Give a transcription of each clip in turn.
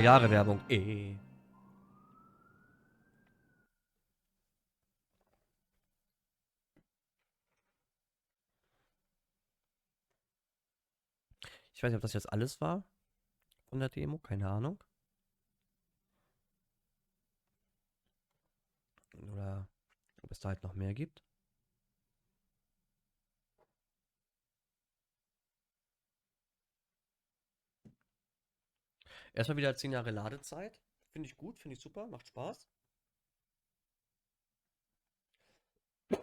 Jahre Werbung. Ich weiß nicht, ob das jetzt alles war von der Demo. Keine Ahnung. Oder ob es da halt noch mehr gibt. Erstmal wieder 10 Jahre Ladezeit. Finde ich gut, finde ich super, macht Spaß. Ja.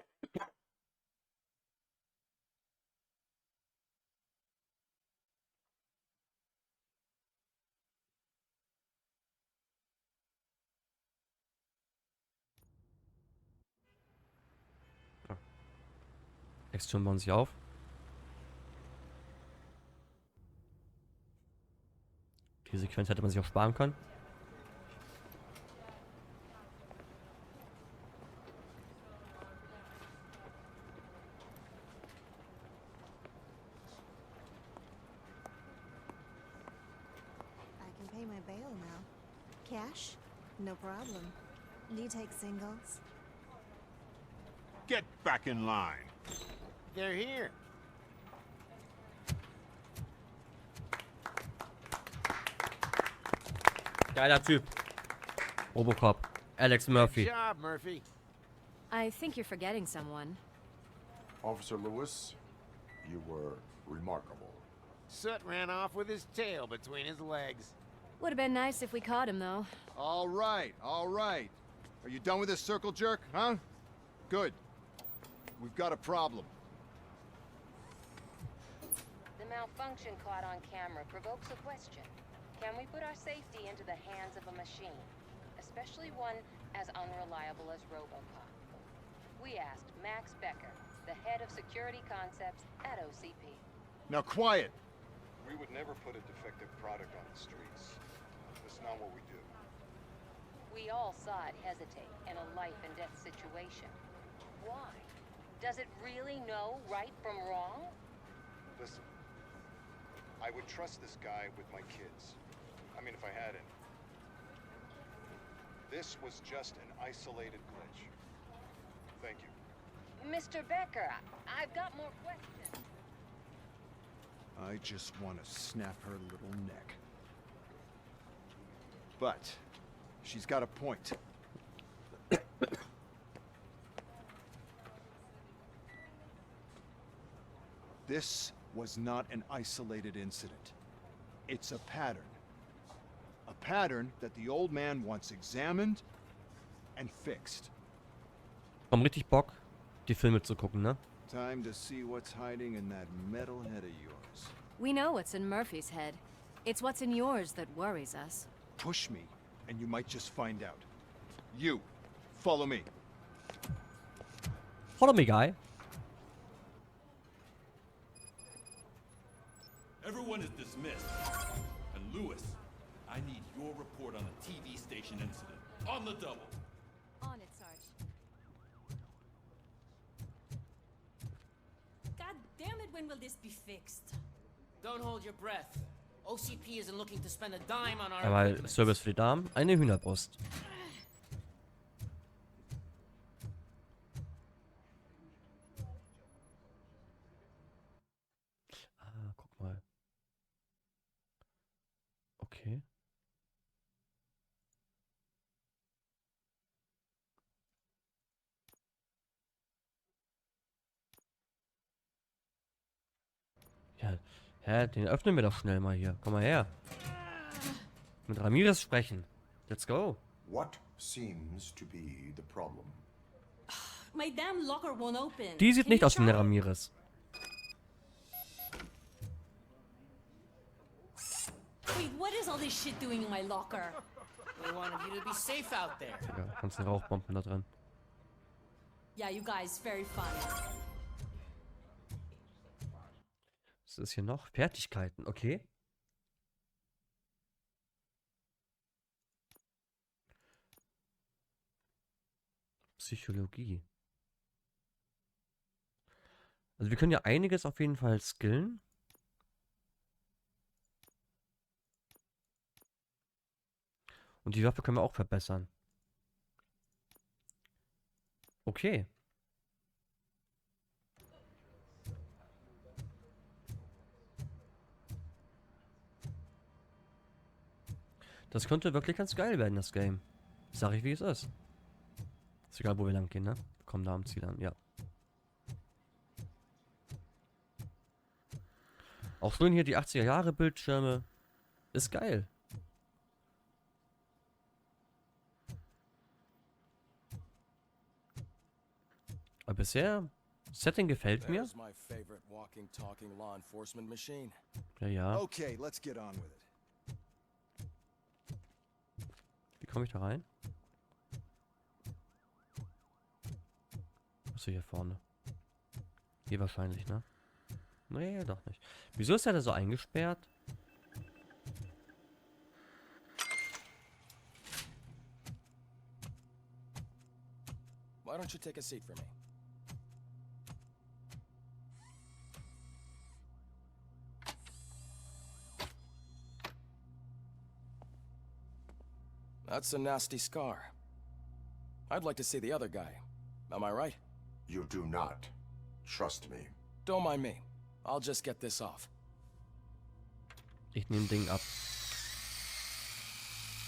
Texturen bauen sich auf. Die Sequenz hätte man sich auch sparen können. I can pay my bail now. Cash? No problem. Do you take singles? Get back in line. They're here. Geiler Typ. RoboCop. Alex Murphy. Good job, Murphy. I think you're forgetting someone. Officer Lewis, you were remarkable. Soot ran off with his tail between his legs. Would have been nice if we caught him, though. All right, all right. Are you done with this circle jerk, huh? Good. We've got a problem. The malfunction caught on camera provokes a question. Can we put our safety into the hands of a machine, especially one as unreliable as RoboCop? We asked Max Becker, the head of security concepts at OCP. Now quiet! We would never put a defective product on the streets. That's not what we do. We all saw it hesitate in a life and death situation. Why? Does it really know right from wrong? Listen, I would trust this guy with my kids. I mean, if I had any. This was just an isolated glitch. Thank you. Mr. Becker, I've got more questions. I just want to snap her little neck. But she's got a point. This was not an isolated incident. It's a pattern. A pattern that the old man wants examined and fixed. Komm, richtig Bock, die Filme zu gucken, ne? Time to see what's hiding in that metal head of yours. We know what's in Murphy's head. It's what's in yours that worries us. Push me, and you might just find out. You, follow me. Follow me, guy. Everyone is dismissed. And Lewis, I need your report on the TV station incident. On the double. On it, Sarge. God damn it, when will this be fixed? Don't hold your breath. OCP isn't looking to spend a dime on our Einmal equipment. Service für die Damen, eine Hühnerbrust. Ah, guck mal. Okay. Ja, hä, den öffnen wir doch schnell mal hier. Komm mal her. Mit Ramirez sprechen. Let's go. What seems to be the problem? My damn locker won't open. Die sieht Can nicht you aus wie eine try? Ramirez. Wait, what is all this shit doing in my locker? We wanted you to be safe out there. Ja, ganzen Rauchbomben da drin. Yeah, you guys, very funny. Was ist hier noch? Fertigkeiten, okay. Psychologie. Also wir können ja einiges auf jeden Fall skillen. Und die Waffe können wir auch verbessern. Okay. Das könnte wirklich ganz geil werden, das Game. Sag ich, wie es ist. Ist egal, wo wir lang gehen, ne? Wir kommen da am Ziel an, ja. Auch schön hier die 80er Jahre Bildschirme. Ist geil. Aber bisher, Setting gefällt mir. Ja, ja. Okay, let's get on with it. Wie komme ich da rein? Achso, hier vorne. Hier wahrscheinlich, ne? Nee, doch nicht. Wieso ist er da so eingesperrt? Why don't you take a seat for me? That's a nasty scar. I'd like to see the other guy. Am I right? You do not. Trust me. Don't mind me. I'll just get this off. Ich nehme Ding ab.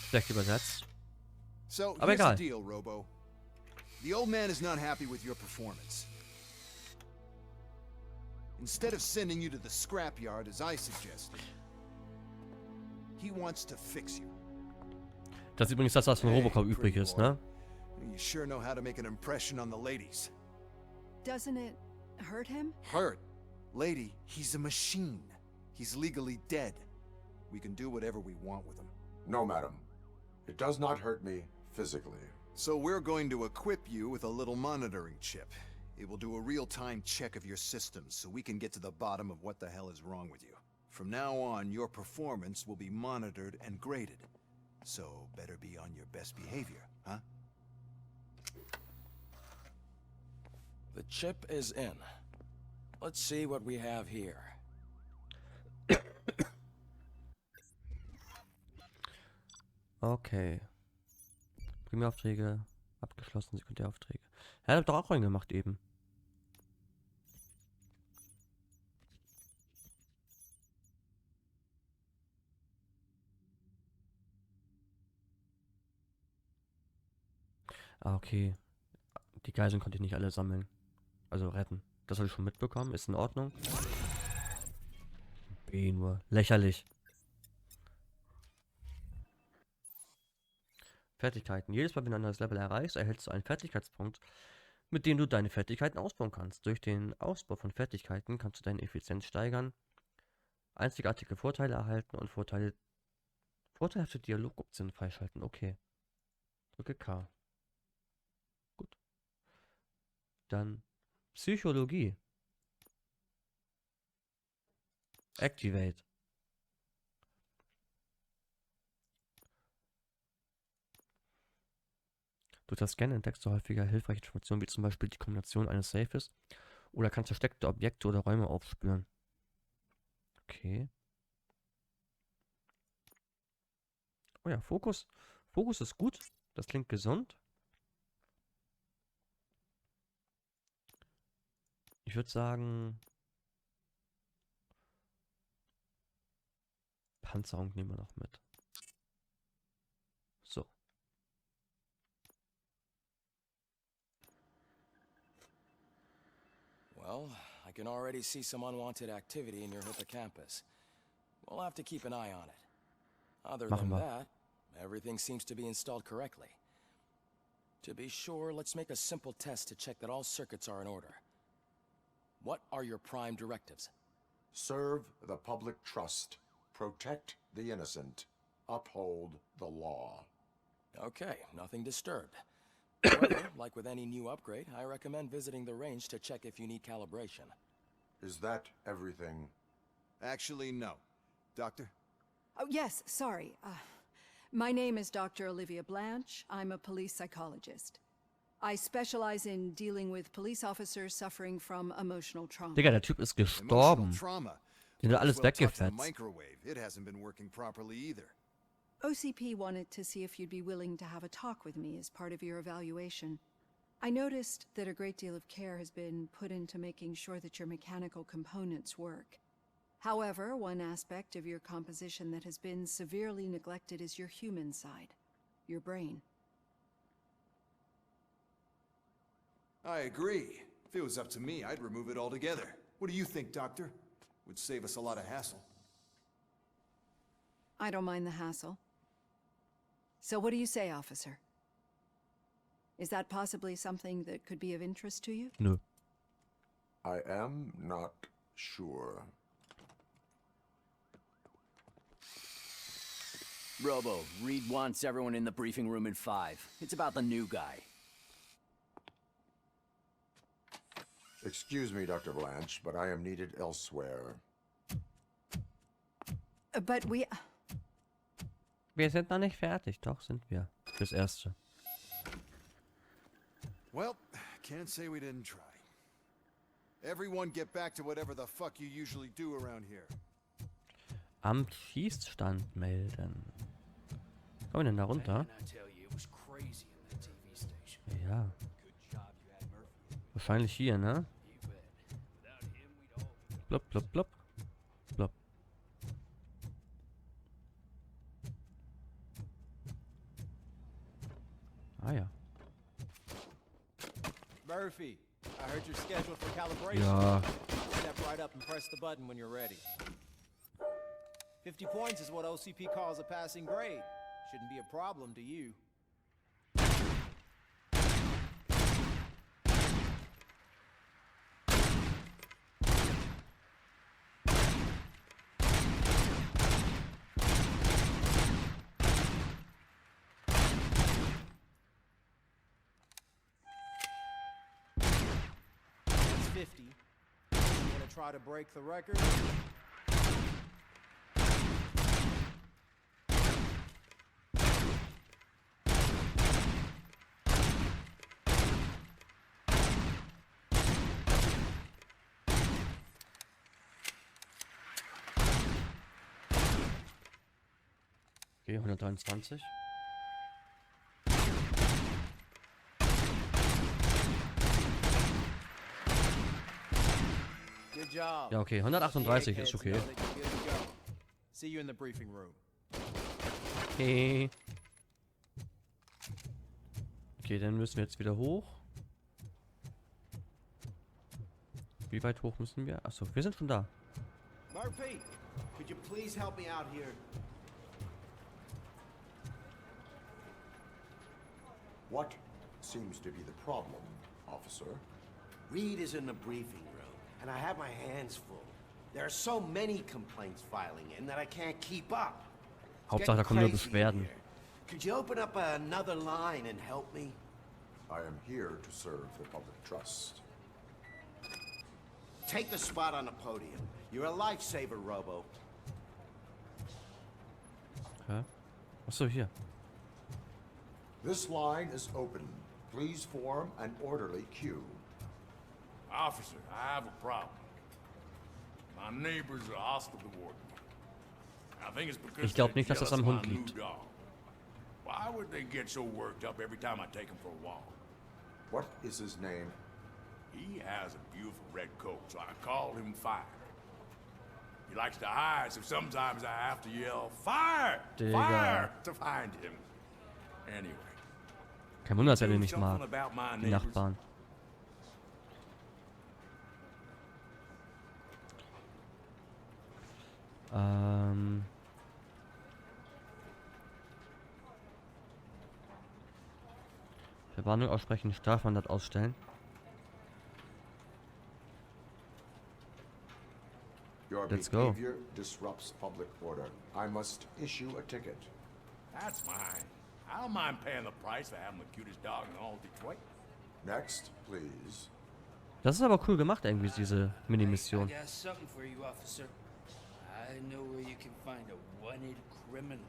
Schlecht übersetzt. So, Aber here's the egal. deal, Robo. The old man is not happy with your performance. Instead of sending you to the scrapyard as I suggested, he wants to fix you. Das ist übrigens das, was von RoboCop übrig ist, ne? You sure know how to make an impression on the ladies. Doesn't it hurt him? Hurt? Lady, he's a machine. He's legally dead. We can do whatever we want with him. No, madam. It does not hurt me physically. So we're going to equip you with a little monitoring chip. It will do a real-time check of your systems so we can get to the bottom of what the hell is wrong with you. From now on, your performance will be monitored and graded. So better be on your best behavior, huh? The chip is in. Let's see what we have here. Okay. Primäraufträge abgeschlossen, Sekundäraufträge. Ja, hab doch auch reingemacht eben. Ah, okay. Die Geiseln konnte ich nicht alle sammeln. Also retten. Das habe ich schon mitbekommen. Ist in Ordnung. B nur. Lächerlich. Fertigkeiten. Jedes Mal, wenn du ein neues Level erreichst, erhältst du einen Fertigkeitspunkt, mit dem du deine Fertigkeiten ausbauen kannst. Durch den Ausbau von Fertigkeiten kannst du deine Effizienz steigern, einzigartige Vorteile erhalten und vorteilhafte Dialogoptionen freischalten. Okay. Drücke K. Gut. Dann Psychologie. Activate. Durch das Scannen entdeckst du häufiger hilfreiche Informationen, wie zum Beispiel die Kombination eines Safes oder kannst versteckte Objekte oder Räume aufspüren. Okay. Oh ja, Fokus. Fokus ist gut. Das klingt gesund. Ich würde sagen, Panzerung nehmen wir noch mit. So. Well, I can already see some unwanted activity in your hippocampus. We'll have to keep an eye on it. Other than that, everything seems to be installed correctly. To be sure, let's make a simple test to check that all circuits are in order. What are your prime directives? Serve the public trust. Protect the innocent. Uphold the law. Okay, nothing disturbed. However, like with any new upgrade, I recommend visiting the range to check if you need calibration. Is that everything? Actually, no. Doctor? Oh, yes, sorry. My name is Dr. Olivia Blanche. I'm a police psychologist. I specialize in dealing with police officers suffering from emotional trauma. Digga, der Typ ist gestorben. Den hat alles weggefetzt. Microwave. It hasn't been working properly either. OCP wanted to see if you'd be willing to have a talk with me as part of your evaluation. I noticed that a great deal of care has been put into making sure that your mechanical components work. However, one aspect of your composition that has been severely neglected is your human side, your brain. I agree. If it was up to me, I'd remove it altogether. What do you think, Doctor? Would save us a lot of hassle. I don't mind the hassle. So what do you say, officer? Is that possibly something that could be of interest to you? No. I am not sure. Robo, Reed wants everyone in the briefing room in 5. It's about the new guy. Excuse me, Dr. Blanche, but I am needed elsewhere. But we... Wir sind noch nicht fertig. Doch, sind wir. Fürs Erste. Well, can't say we didn't try. Everyone get back to whatever the fuck you usually do around here. Am Schießstand melden. Kommen wir denn da runter? Ja. Wahrscheinlich hier, ne? Blop, blop, blop. Blop. Ah ja. Murphy, I heard you're scheduled for calibration. Ja. Step right up and press the button when you're ready. 50 points is what OCP calls a passing grade. Shouldn't be a problem to you. That's 50. You wanna try to break the record? Okay, 123. Good job. Ja, okay, 138 ist okay. See you in the briefing room. Okay. Okay, dann müssen wir jetzt wieder hoch. Wie weit hoch müssen wir? Achso, wir sind schon da. Murphy, could you please help me out here? What seems to be the problem, officer? Reed is in the briefing room, and I have my hands full. There are so many complaints filing in that I can't keep up. Hauptsache, da kommen nur Beschwerden. Could you open up another line and help me? I am here to serve the public trust. Take the spot on the podium. You're a lifesaver, Robo. Okay. Achso, hier. This line is open. Please form an orderly queue. Officer, I have a problem. My neighbors are hostile toward me. I think it's because Ich glaube nicht, dass das am Hund liegt. Why would they get so worked up every time I take him for a walk? What is his name? He has a beautiful red coat, so I called him Fire. He likes to hide, so sometimes I have to yell, Fire! Digga. Fire! To find him. Anyway. Kein Wunder, dass er den nicht mag. Die Nachbarn. Verwarnung aussprechen, Strafmandat ausstellen. Your Let's go. behavior disrupts public order. I must issue a ticket. That's mine. I don't mind paying the price for having the cutest dog in all Detroit. Next, please. Das ist aber cool gemacht, irgendwie, diese Mini-Mission. I got something for you, officer. I know where you can find a wanted criminal.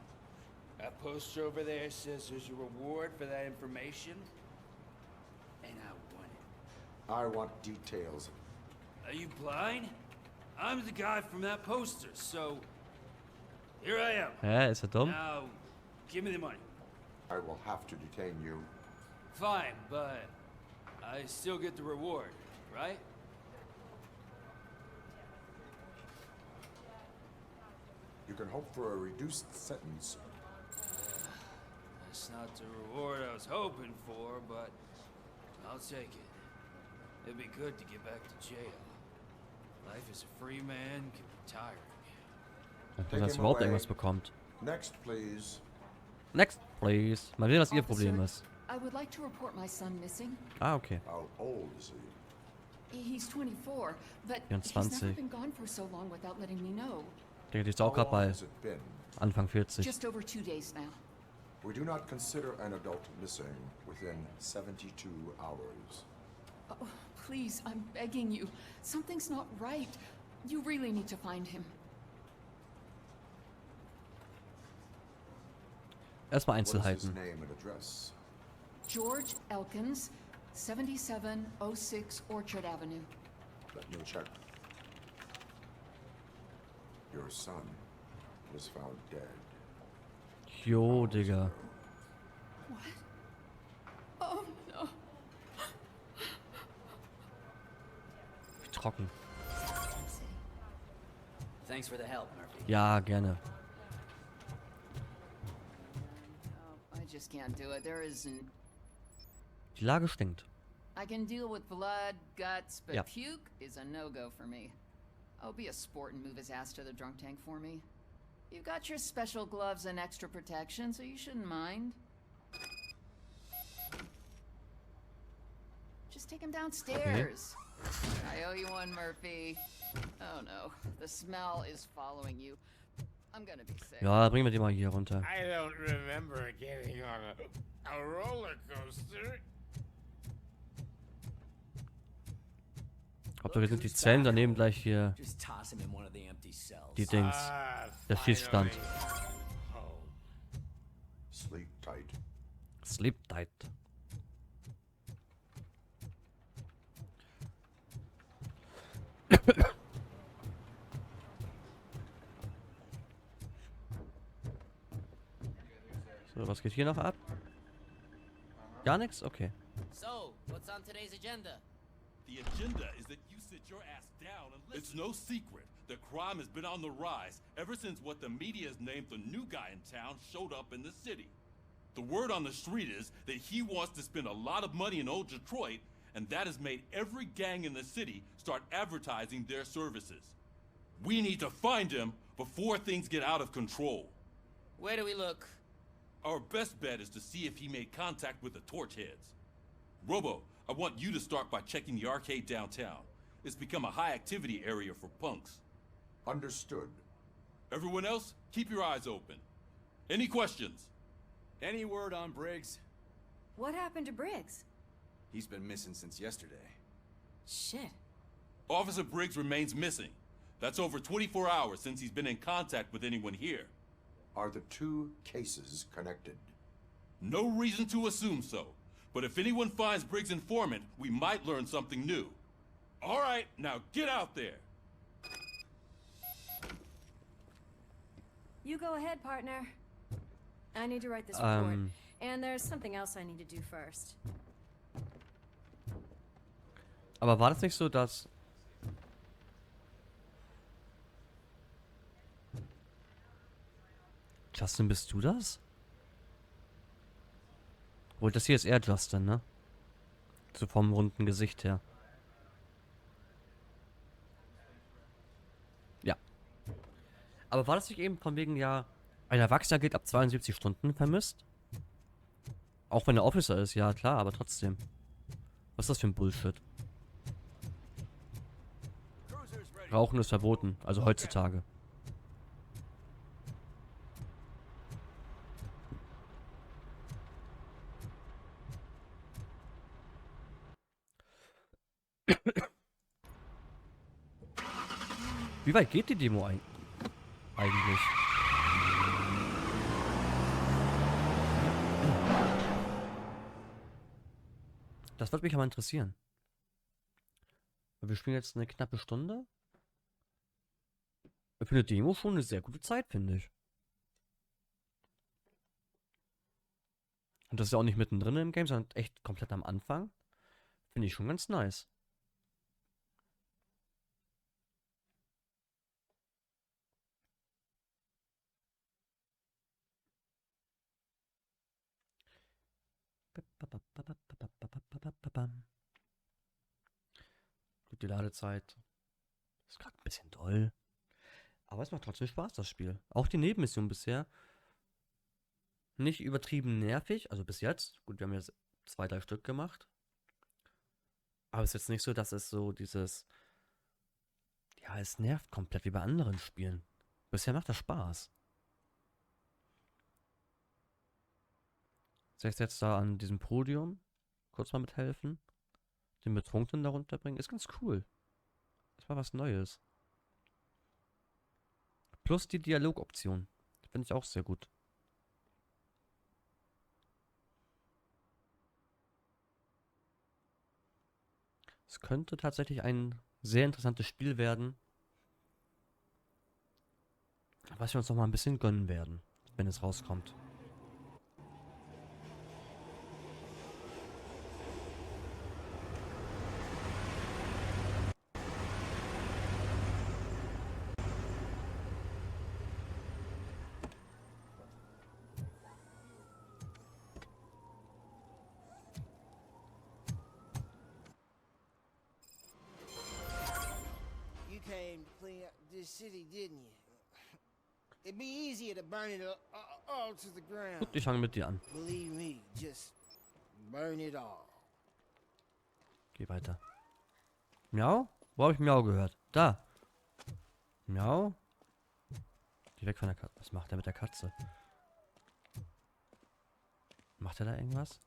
That poster over there says there's a reward for that information. And I want it. I want details. Are you blind? I'm the guy from that poster, so... Here I am. Hä, ist er dumm? Now, Give me the money. I will have to detain you. Fine, but I still get the reward, right? You can hope for a reduced sentence. That's not the reward I was hoping for, but I'll take it. It'd be good to get back to jail. Life as a free man can be tiring. Dass er überhaupt irgendwas bekommt. Next, please. Next, please. Mal sehen, was ihr Problem ist. I would like to report my son missing. Ah, okay. How old is he? He's 24, but 24. he's never been gone for so long without letting me know. Der ist auch gerade bei Anfang 40. Just over 2 days now. We do not consider an adult missing within 72 hours. Oh, please, I'm begging you. Something's not right. You really need to find him. Erstmal What is his Einzelheiten. name and address? George Elkins, 7706 Orchard Avenue. Let me check. Your son was found dead. Jo, Digga. What? Oh no. Trocken. Thanks for the help, Murphy. Ja, gerne. Oh, I just can't do it. There isn't. Die Lage stinkt. I can deal with blood, guts, but Ja. puke is a no-go for me. I'll be a sport and move his ass to the drunk tank for me. You've got your special gloves and extra protection, so you shouldn't mind. Just take him downstairs. I owe you one, Murphy. Oh no, the smell is following you. I'm gonna be sick. Ja, bringen wir die mal hier runter. I don't remember getting on a roller coaster. Hauptsache sind die Zellen daneben gleich hier. Just toss him in one of the empty cells. Die Dings. Der Schießstand. Sleep tight. Sleep tight. So, was geht hier noch ab? Gar nichts? Okay. So, what's on today's agenda? The agenda is that you sit your ass down and listen. It's no secret that crime has been on the rise ever since what the media has named the new guy in town showed up in the city. The word on the street is that he wants to spend a lot of money in old Detroit, and that has made every gang in the city start advertising their services. We need to find him before things get out of control. Where do we look? Our best bet is to see if he made contact with the torch heads. Robo, I want you to start by checking the arcade downtown. It's become a high-activity area for punks. Understood. Everyone else, keep your eyes open. Any questions? Any word on Briggs? What happened to Briggs? He's been missing since yesterday. Shit. Officer Briggs remains missing. That's over 24 hours since he's been in contact with anyone here. Are the two cases connected? No reason to assume so. But if anyone finds Briggs' informant, we might learn something new. All right, now get out there. You go ahead, partner. I need to write this report. And there's something else I need to do first. Aber war das nicht so, dass... Justin, bist du das? Obwohl, das hier ist eher Justin, ne? So vom runden Gesicht her. Ja. Aber war das nicht eben von wegen, ja, ein Erwachsener gilt ab 72 Stunden vermisst? Auch wenn er Officer ist, ja klar, aber trotzdem. Was ist das für ein Bullshit? Rauchen ist verboten, also heutzutage. Wie weit geht die Demo eigentlich? Das würde mich aber interessieren. Wir spielen jetzt eine knappe Stunde. Für eine Demo schon eine sehr gute Zeit, finde ich. Und das ist ja auch nicht mittendrin im Game, sondern echt komplett am Anfang. Finde ich schon ganz nice. Gut, die Ladezeit ist gerade ein bisschen doll. Aber es macht trotzdem Spaß, das Spiel. Auch die Nebenmission bisher. Nicht übertrieben nervig, also bis jetzt. Gut, wir haben jetzt 2, 3 Stück gemacht. Aber es ist jetzt nicht so, dass es so dieses... Ja, es nervt komplett wie bei anderen Spielen. Bisher macht das Spaß. Soll ich jetzt da an diesem Podium kurz mal mithelfen? Den Betrunkenen da runterbringen? Ist ganz cool. Ist mal was Neues. Plus die Dialogoption. Finde ich auch sehr gut. Es könnte tatsächlich ein sehr interessantes Spiel werden, was wir uns noch mal ein bisschen gönnen werden, wenn es rauskommt. You came to clean up this city, didn't you? It'd be easier to burn it all to the ground. Gut, ich fange mit dir an. Believe me, just burn it all. Geh weiter. Miau? Wo habe ich Miau gehört? Da. Miau? Geh weg von der Katze. Was macht er mit der Katze? Macht er da irgendwas?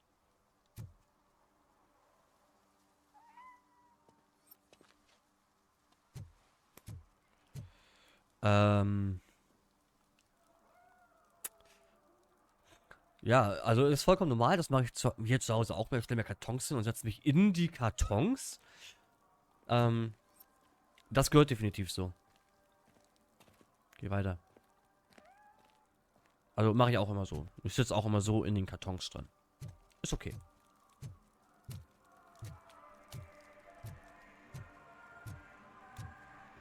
Ja, also ist vollkommen normal. Das mache ich hier zu Hause auch. Ich stelle mir Kartons hin und setze mich in die Kartons. Das gehört definitiv so. Geh weiter. Also mache ich auch immer so. Ich sitze auch immer so in den Kartons drin. Ist okay.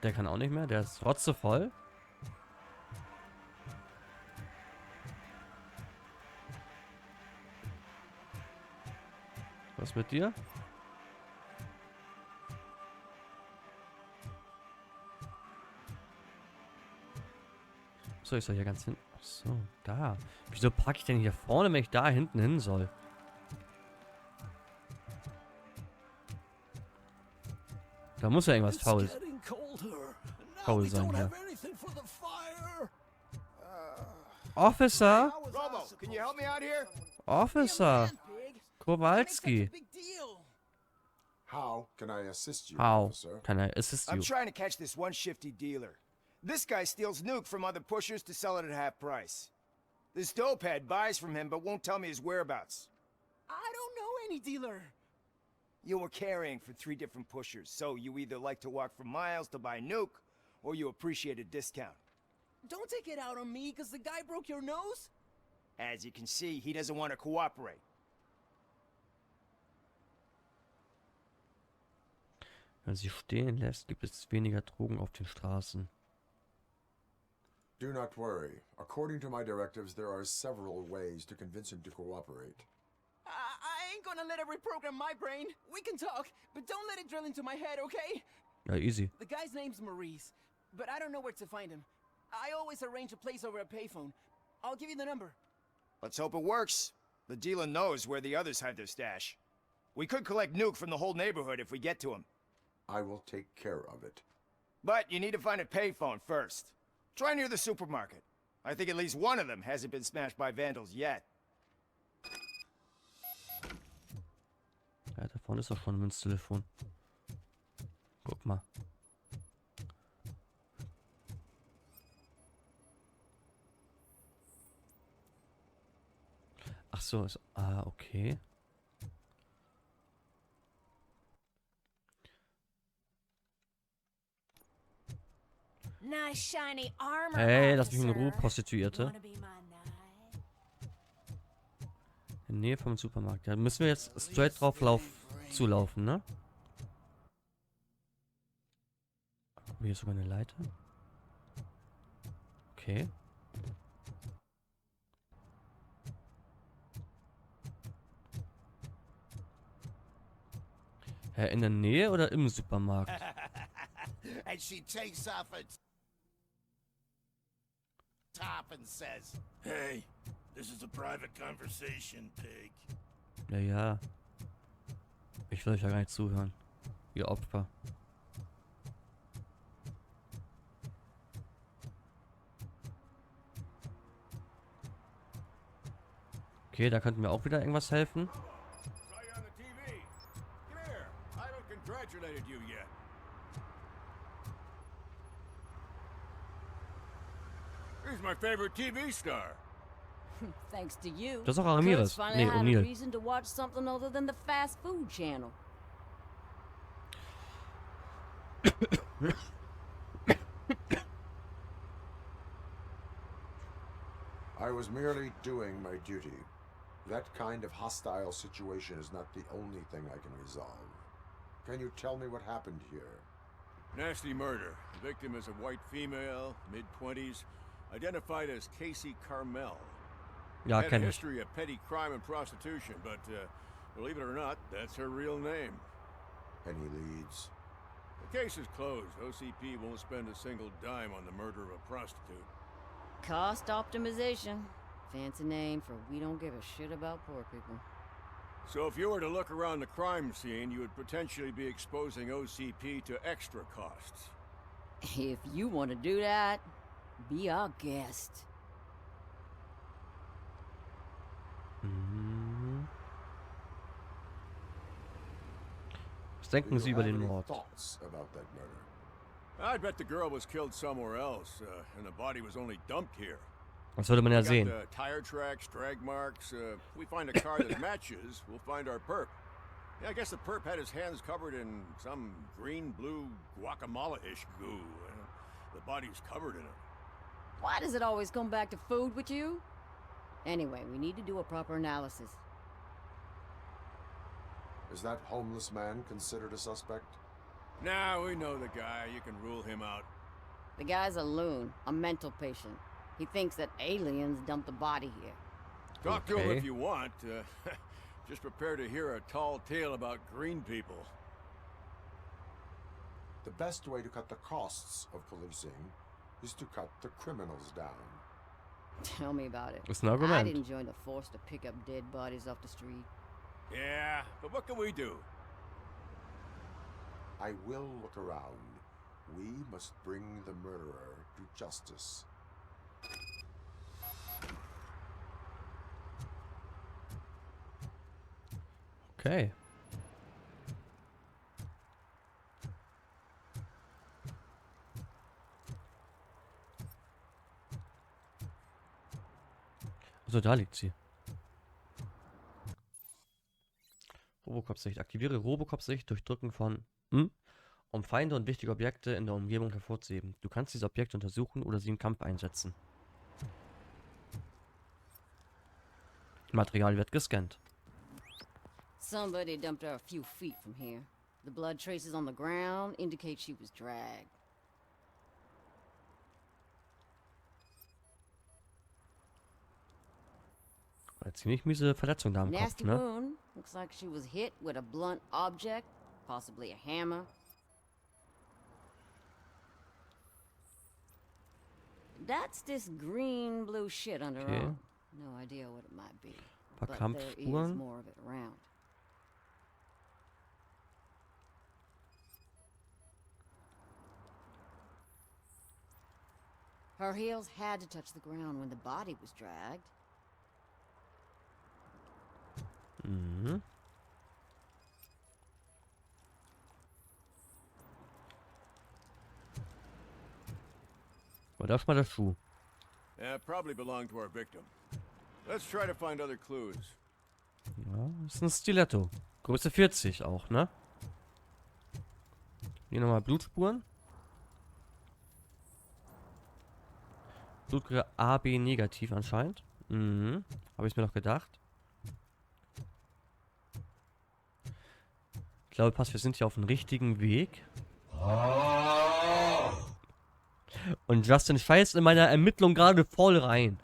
Der kann auch nicht mehr. Der ist rotzevoll. Was mit dir? So, ich soll hier ganz hinten. Ach so, da. Wieso packe ich denn hier vorne, wenn ich da hinten hin soll? Da muss ja irgendwas faul sein hier. Officer! Robo, can you help me out here? Officer! Kowalski! How can I assist you, How officer? can I assist you? I'm trying to catch this one shifty dealer. This guy steals nuke from other pushers to sell it at half price. This dopehead buys from him but won't tell me his whereabouts. I don't know any dealer. You were carrying for 3 different pushers, so you either like to walk for miles to buy nuke, or you appreciate a discount. Don't take it out on me, because the guy broke your nose? As you can see, he doesn't want to cooperate. Wenn sie stehen lässt, gibt es weniger Drogen auf den Straßen. Do not worry. According to my directives, there are several ways to convince him to cooperate. I ain't gonna let it reprogram my brain. We can talk, but don't let it drill into my head, okay? Ja, easy. The guy's name's Maurice, but I don't know where to find him. I always arrange a place over a payphone. I'll give you the number. Let's hope it works. The dealer knows where the others hide their stash. We could collect nuke from the whole neighborhood if we get to him. I will take care of it. But you need to find a payphone first. Try near the supermarket. I think at least one of them hasn't been smashed by vandals yet. Ja, da vorne ist doch schon ein Münztelefon. Guck mal. Ach so, ist, okay. Nice shiny armor. Hey, lass mich in Ruhe, Prostituierte. In Nähe vom Supermarkt. Da müssen wir jetzt straight drauf zulaufen, ne? Oh, hier ist sogar eine Leiter. Okay. Hä, in der Nähe oder im Supermarkt? And she takes off her top and says, "Hey, this is a private conversation, pig." Ja, ja. Ich will euch ja gar nicht zuhören. Ihr Opfer. Okay, da könnten wir auch wieder irgendwas helfen. Congratulated you yet. He's my favorite TV star. Thanks to you. Das ist auch Ramirez. Nee, O'Neill. Reason to watch something other than the fast food channel. I was merely doing my duty. That kind of hostile situation is not the only thing I can resolve. Can you tell me what happened here? Nasty murder. The victim is a white female, mid-20s, identified as Casey Carmel. Ja, had a kenn ich. history of petty crime and prostitution, but believe it or not, that's her real name. Any leads? The case is closed. OCP won't spend a single dime on the murder of a prostitute. Cost optimization. Fancy name for we don't give a shit about poor people. So if you were to look around the crime scene, you would potentially be exposing OCP to extra costs. If you want to do that, be our guest. Mhm. Was denken Do Sie you über have den any Mord? thoughts about that murder? I bet the girl was killed somewhere else, and the body was only dumped here. Das würde man ja We got sehen. the tire tracks, drag marks. If we find a car that matches, we'll find our perp. Yeah, I guess the perp had his hands covered in some green-blue guacamole-ish goo. The body's covered in it. Why does it always come back to food with you? Anyway, we need to do a proper analysis. Is that homeless man considered a suspect? Nah, we know the guy. You can rule him out. The guy's a loon, a mental patient. He thinks that aliens dumped the body here. Talk to him if you want. Just prepare to hear a tall tale about green people. The best way to cut the costs of policing is to cut the criminals down. Tell me about it. Ist ein Argument. I didn't join the force to pick up dead bodies off the street. Yeah, but what can we do? I will look around. We must bring the murderer to justice. Okay. Also da liegt sie. RoboCop-Sicht. Aktiviere RoboCop-Sicht durch Drücken von um Feinde und wichtige Objekte in der Umgebung hervorzuheben. Du kannst diese Objekte untersuchen oder sie im Kampf einsetzen. Material wird gescannt. Somebody dumped her a few feet from here. The blood traces on the ground indicate she was dragged. Eine ziemlich miese Verletzung da am Kopf, Nasty ne? wound. Looks like she was hit with a blunt object, possibly a hammer. That's this green-blue shit under her Okay. arm. No idea what it might be. Paar But there is Kampfspuren. more of it around. Her heels had to touch the ground when the body was dragged. Mhm. War das mal der Schuh? Yeah, probably belonged to our victim. Let's try to find other clues. Ja, ist ein Stiletto. Größe 40 auch, ne? Hier nochmal Blutspuren. Blutgruppe AB negativ anscheinend. Mhm. Habe ich mir doch gedacht. Ich glaube, Pass, wir sind hier auf dem richtigen Weg. Und Justin scheißt in meiner Ermittlung gerade voll rein.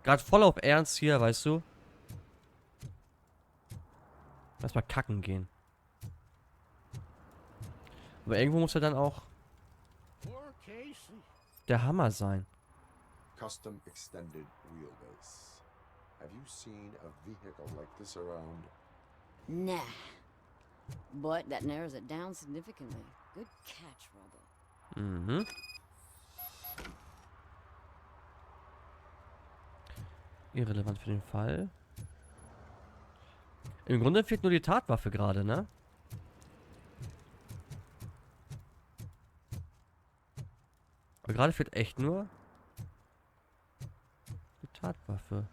Gerade voll auf Ernst hier, weißt du? Lass mal kacken gehen. Aber irgendwo muss ja dann auch der Hammer sein. Custom extended wheelbase. Have you seen a vehicle like this around? Nah. But that narrows it down significantly. Good catch, Robo. Mhm. Irrelevant für den Fall. Im Grunde fehlt nur die Tatwaffe gerade, ne? Aber gerade fehlt echt nur die Tatwaffe.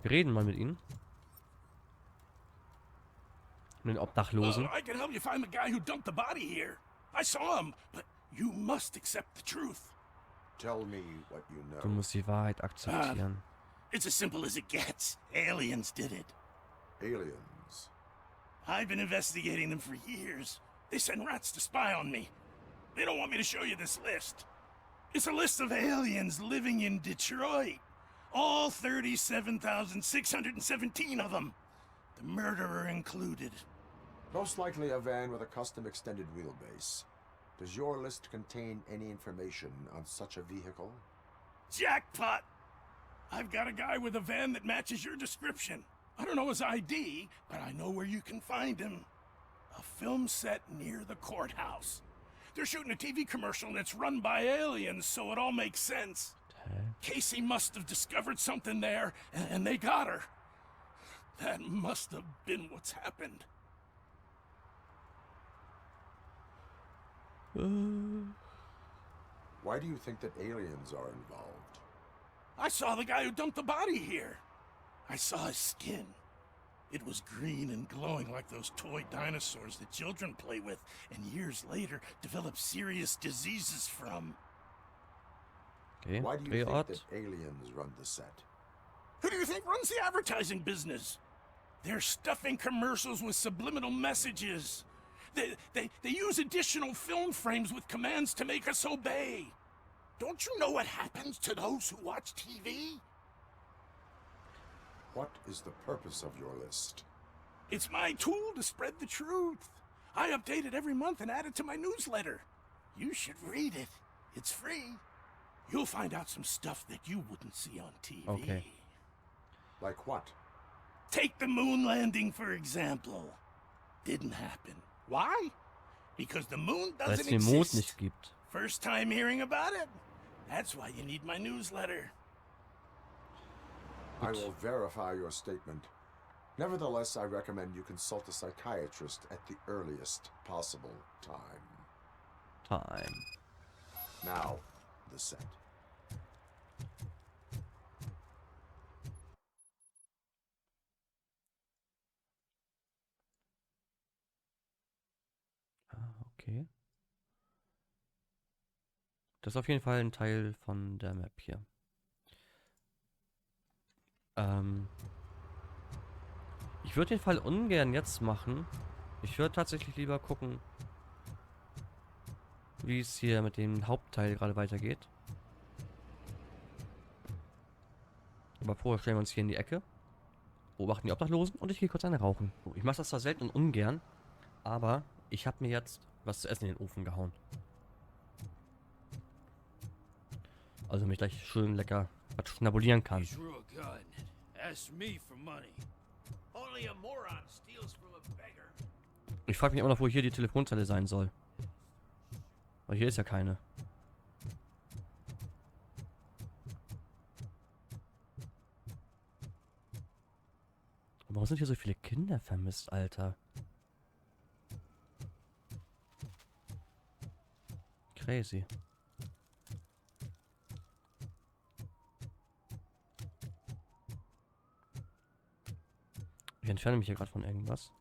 Wir reden mal mit ihnen. Mit den Obdachlosen. I can help you find the guy who dumped the body here. I saw him, but you must accept the truth. Tell me what you know. Du musst die Wahrheit akzeptieren. It's as simple as it gets. Aliens did it. Aliens? I've been investigating them for years. They send rats to spy on me. They don't want me to show you this list. It's a list of aliens living in Detroit. All 37,617 of them. The murderer included. Most likely a van with a custom extended wheelbase. Does your list contain any information on such a vehicle? Jackpot! I've got a guy with a van that matches your description. I don't know his ID, but I know where you can find him. A film set near the courthouse. They're shooting a TV commercial and it's run by aliens, so it all makes sense. Casey must have discovered something there, and they got her. That must have been what's happened. Why do you think that aliens are involved? I saw the guy who dumped the body here. I saw his skin. It was green and glowing like those toy dinosaurs that children play with and years later develop serious diseases from. Okay, why do you think that aliens run the set? Who do you think runs the advertising business? They're stuffing commercials with subliminal messages. They use additional film frames with commands to make us obey. Don't you know what happens to those who watch TV? What is the purpose of your list? It's my tool to spread the truth. I update it every month and add it to my newsletter. You should read it. It's free. You'll find out some stuff that you wouldn't see on TV. Okay. Like what? Take the moon landing, for example. Didn't happen. Why? Because the moon doesn't den Mond exist. nicht gibt. First time hearing about it? That's why you need my newsletter. I will verify your statement. Nevertheless, I recommend you consult a psychiatrist at the earliest possible time. Now, the set. Okay. Das ist auf jeden Fall ein Teil von der Map hier. Ich würde den Fall ungern jetzt machen. Ich würde tatsächlich lieber gucken, wie es hier mit dem Hauptteil gerade weitergeht. Aber vorher stellen wir uns hier in die Ecke, beobachten die Obdachlosen und ich gehe kurz eine rauchen. Ich mache das zwar selten und ungern, aber ich habe mir jetzt was zu essen in den Ofen gehauen. Also mich gleich schön lecker was schnabulieren kann. Ich frage mich immer noch, wo hier die Telefonzelle sein soll. Aber hier ist ja keine. Warum sind hier so viele Kinder vermisst, Alter? Crazy. Ich entferne mich hier gerade von irgendwas.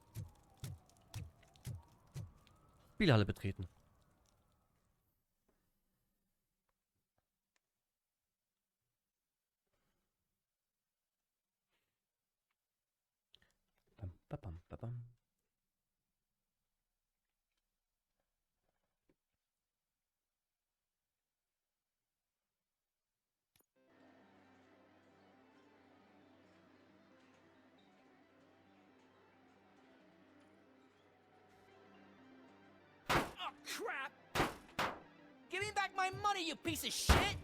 Spielhalle betreten. Babam, babam. Oh, crap! Give me back my money, you piece of shit!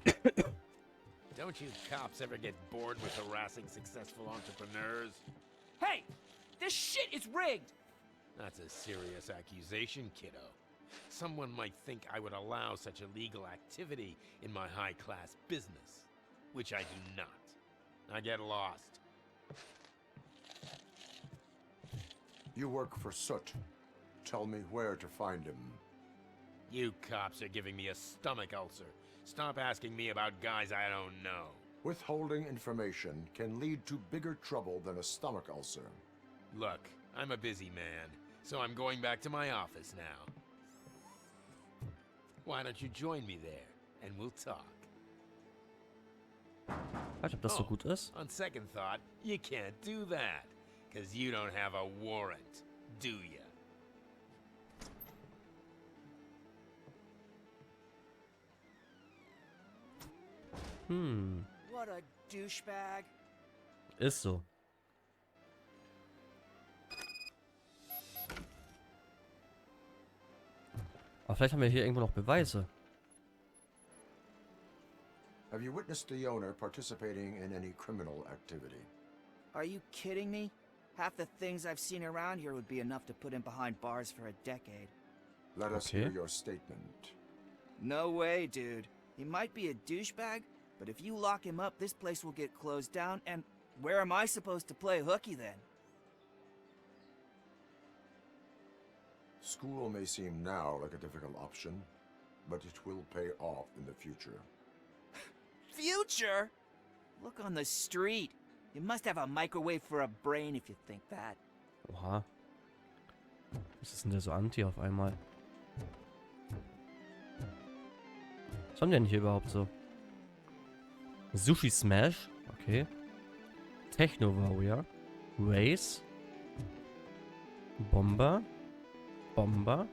Don't you cops ever get bored with harassing successful entrepreneurs? Hey! This shit is rigged! That's a serious accusation, kiddo. Someone might think I would allow such illegal activity in my high-class business, which I do not. I get lost. You work for Soot. Tell me where to find him. You cops are giving me a stomach ulcer. Stop asking me about guys I don't know. Withholding information can lead to bigger trouble than a stomach ulcer. Look, I'm a busy man, so I'm going back to my office now. Why don't you join me there, and we'll talk. Ich weiß nicht, ob das so gut ist. On second thought, you can't do that, because you don't have a warrant, do ya? What a douchebag. Ist so. Aber vielleicht haben wir hier irgendwo noch Beweise. Have you witnessed the owner participating in any criminal activity? Are you kidding me? Half the things I've seen around here would be enough to put him behind bars for a decade. Let us hear your statement. No way, dude. He might be a douchebag, but if you lock him up, this place will get closed down, and where am I supposed to play hooky then? School may seem now like a difficult option, but it will pay off in the future. Future? Look on the street. You must have a microwave for a brain if you think that. Oha. Was ist denn der so anti auf einmal? Was haben die denn hier überhaupt so? Sushi Smash. Okay. Techno Warrior. Race. Bomber. Bomber.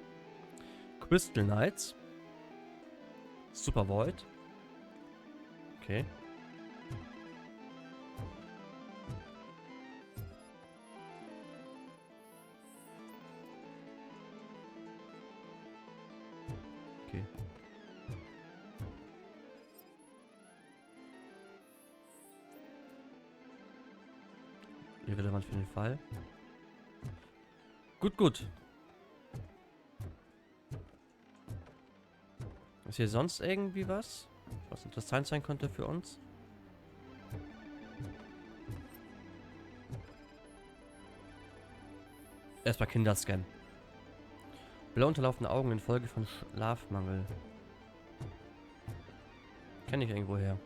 Crystal Knights. Super Void. Okay. Okay. Irrelevant für den Fall. Gut, gut. Ist hier sonst irgendwie was interessant sein könnte für uns? Erstmal Kinderscan. Blau unterlaufende Augen infolge von Schlafmangel. Kenne ich irgendwo her.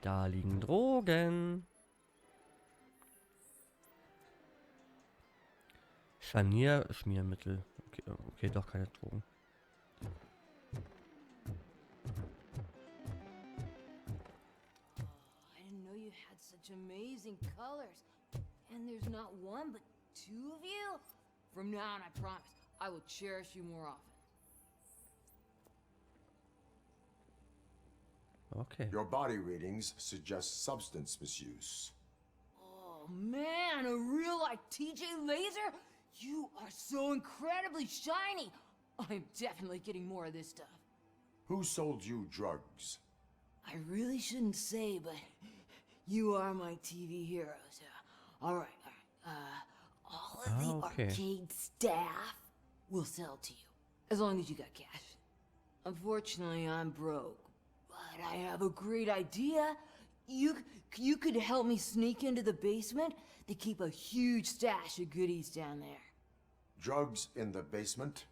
Da liegen Drogen. Scharnierschmiermittel. Okay, okay, doch keine Drogen. I didn't know you had such amazing colors. And there's not one, but two of you? From now on, I promise, I will cherish you more often. Okay. Your body readings suggest substance misuse. Oh man, a real like TJ Laser? You are so incredibly shiny. I'm definitely getting more of this stuff. Who sold you drugs? I really shouldn't say, but you are my TV heroes. All right. All of the arcade staff will sell to you, as long as you got cash. Unfortunately, I'm broke, but I have a great idea. You could help me sneak into the basement. They keep a huge stash of goodies down there. Drugs in the basement?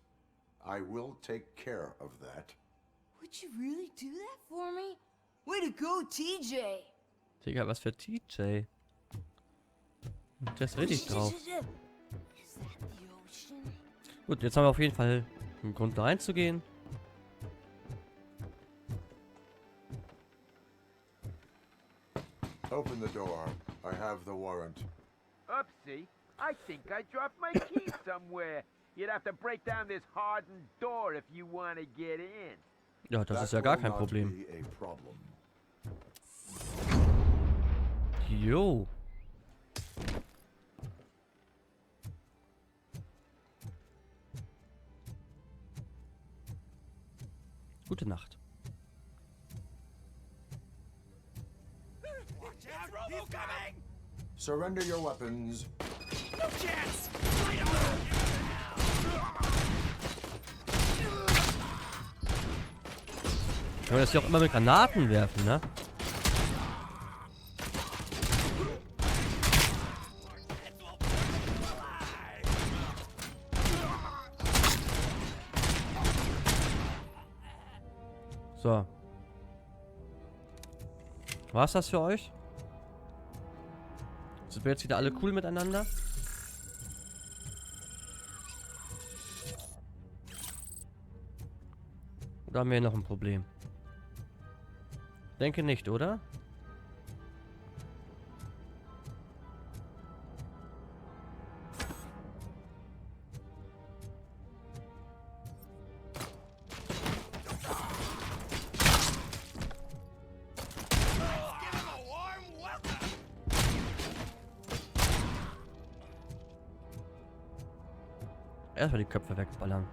I will take care of that. Would you really do that for me? Way to go, TJ! Digga, was für TJ? Der ist richtig drauf. Gut, jetzt haben wir auf jeden Fall einen Grund da reinzugehen. Open the door. I have the warrant. Oopsie. I think I dropped my keys somewhere. You'd have to break down this hardened door if you want to get in. Ja, das ist ja gar kein Problem. Jo. Gute Nacht. Watch out, Robo coming! Surrender your weapons. No chance! Kann man das hier auch immer mit Granaten werfen, ne? So. War's das für euch? Sind wir jetzt wieder alle cool miteinander? Oder haben wir noch ein Problem? Denke nicht, oder? Erstmal die Köpfe wegballern.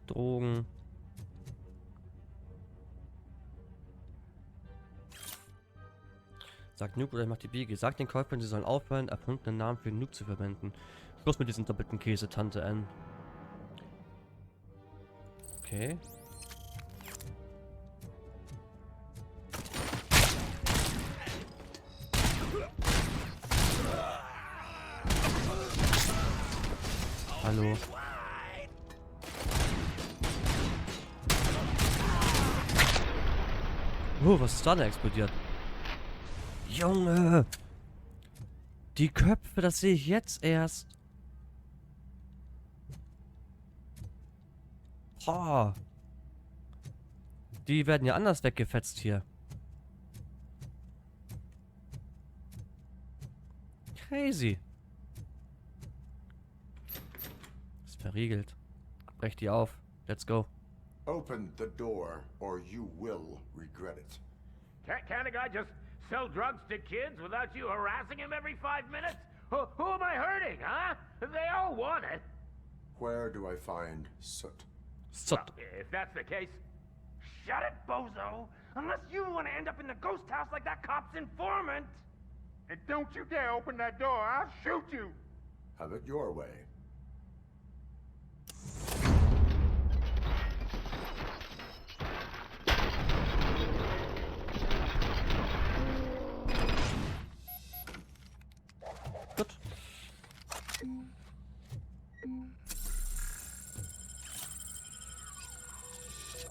Drogen. Sagt Nuke oder macht die Biege. Sagt den Käufern, sie sollen aufhören, erfundenen Namen für Nuke zu verwenden. Schluss mit diesem doppelten Käse, Tante N. Okay. Hallo. Was ist da denn explodiert? Junge! Die Köpfe, das sehe ich jetzt erst. Boah. Die werden ja anders weggefetzt hier. Crazy. Ist verriegelt. Brech die auf. Let's go. Open the door, or you will regret it. Can't a guy just sell drugs to kids without you harassing him every 5 minutes? Who am I hurting, huh? They all want it. Where do I find Soot? Soot. Well, if that's the case, shut it, bozo. Unless you want to end up in the ghost house like that cop's informant. And don't you dare open that door, I'll shoot you. Have it your way. Gut.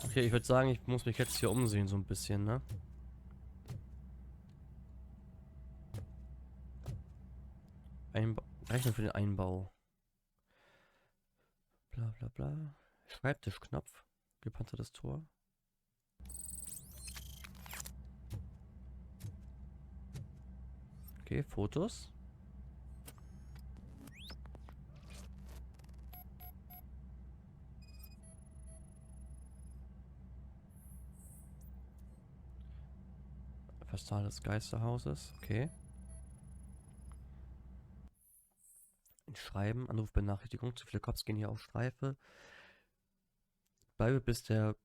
Okay, ich würde sagen, ich muss mich jetzt hier umsehen so ein bisschen, ne? Rechnung für den Einbau. Bla bla bla. Schreibtischknopf. Gepanzertes Tor. Okay, Fotos. Fassade des Geisterhauses. Okay. Schreiben, Anrufbenachrichtigung. Zu viele Cops gehen hier auf Streife. Bleibe, bis der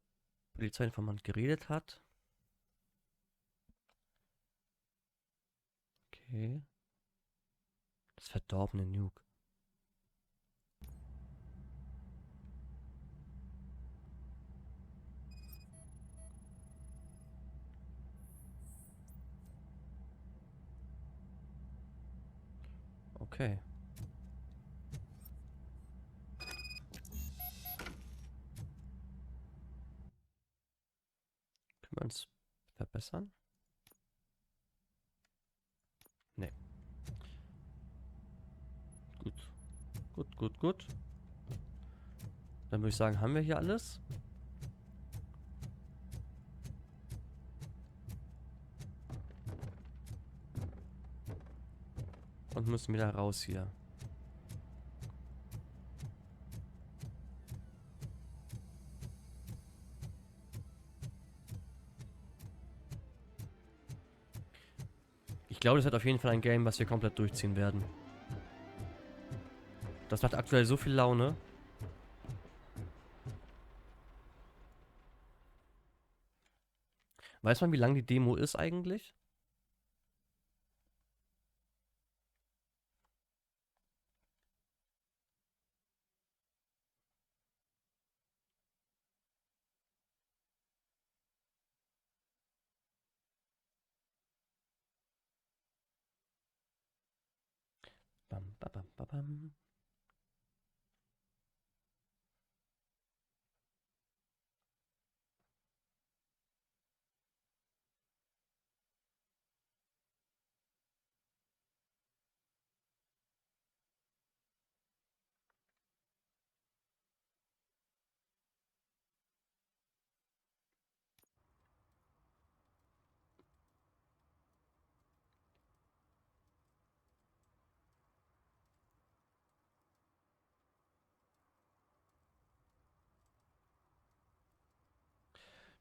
Polizeiinformant geredet hat. Okay. Das verdorbene Nuke. Okay. Können wir uns verbessern? Nee. Gut. Gut, gut, gut. Dann würde ich sagen, haben wir hier alles? und müssen wieder raus hier. Ich glaube, das wird auf jeden Fall ein Game, was wir komplett durchziehen werden. Das macht aktuell so viel Laune. Weiß man, wie lang die Demo ist eigentlich? Bam, bam, bam, bam, bam.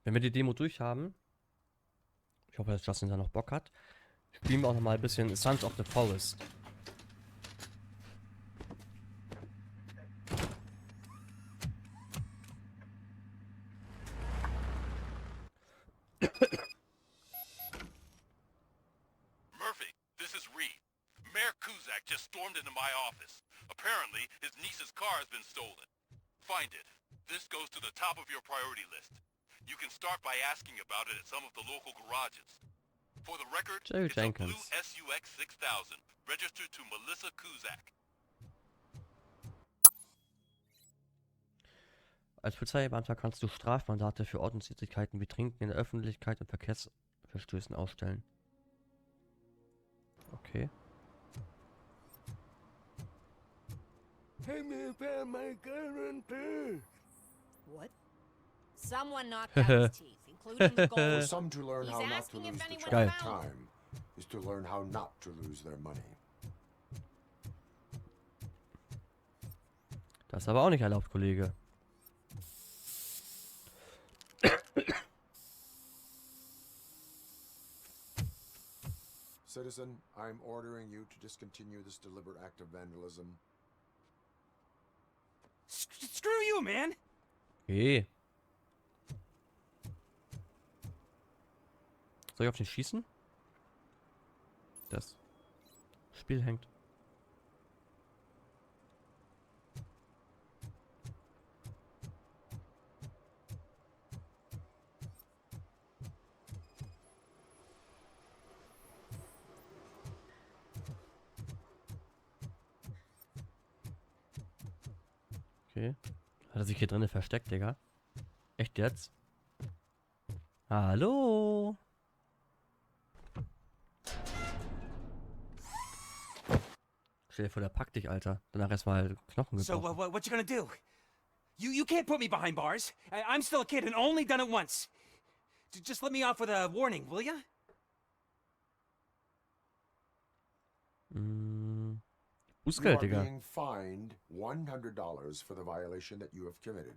Wenn wir die Demo durchhaben, ich hoffe, dass Justin da noch Bock hat, spielen wir auch noch mal ein bisschen Sons of the Forest. Murphy, this is Reed. Mayor Kuzak just stormed into my office. Apparently, his niece's car has been stolen. Find it. This goes to the top of your priority list. You can start by asking about it at some of the local garages. For the record, Jerry it's Jenkins. a blue SUX 6000, registered to Melissa Kuzak. Als Polizeibeamter kannst du Strafmandate für Ordnungswidrigkeiten wie Trinken in der Öffentlichkeit und Verkehrsverstößen ausstellen. Okay. Hey, me found my gun on purse. What? Someone knocked out his teeth, including the gold. For some to learn He's how not to asking if lose the anyone track of found time is to learn how not to lose their money. Das ist aber auch nicht erlaubt, Kollege. Citizen, I'm ordering you to discontinue this deliberate act of vandalism. Screw you, man! Hey. Soll ich auf den schießen? Das Spiel hängt. Okay. Hat er sich hier drinnen versteckt, Digga? Echt jetzt? Hallo? Stell dir vor, der packt dich, Alter. Danach erstmal Knochen So, gebrochen. what you gonna do? You can't put me behind bars. I'm still a kid and only done it once. Just let me off with a warning, will ya? You are being fined $100 for the violation that you have committed.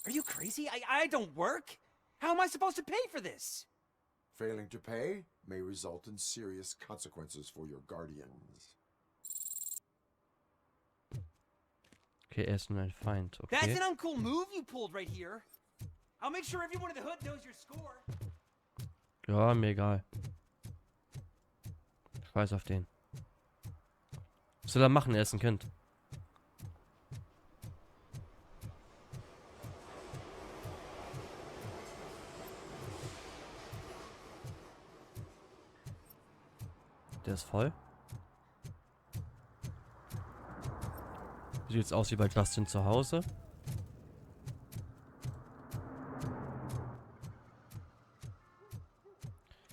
Are you crazy? I don't work. How am I supposed to pay for this? Failing to pay may result in serious consequences for your guardians. Okay, er ist nun ein Feind. Okay. That's an uncool move you pulled right here. I'll make sure everyone in the hood knows your score. Ja, mir egal. Scheiß auf den. Was soll er machen? Er ist ein Kind. Der ist voll. Sieht jetzt aus wie bei Justin zu Hause.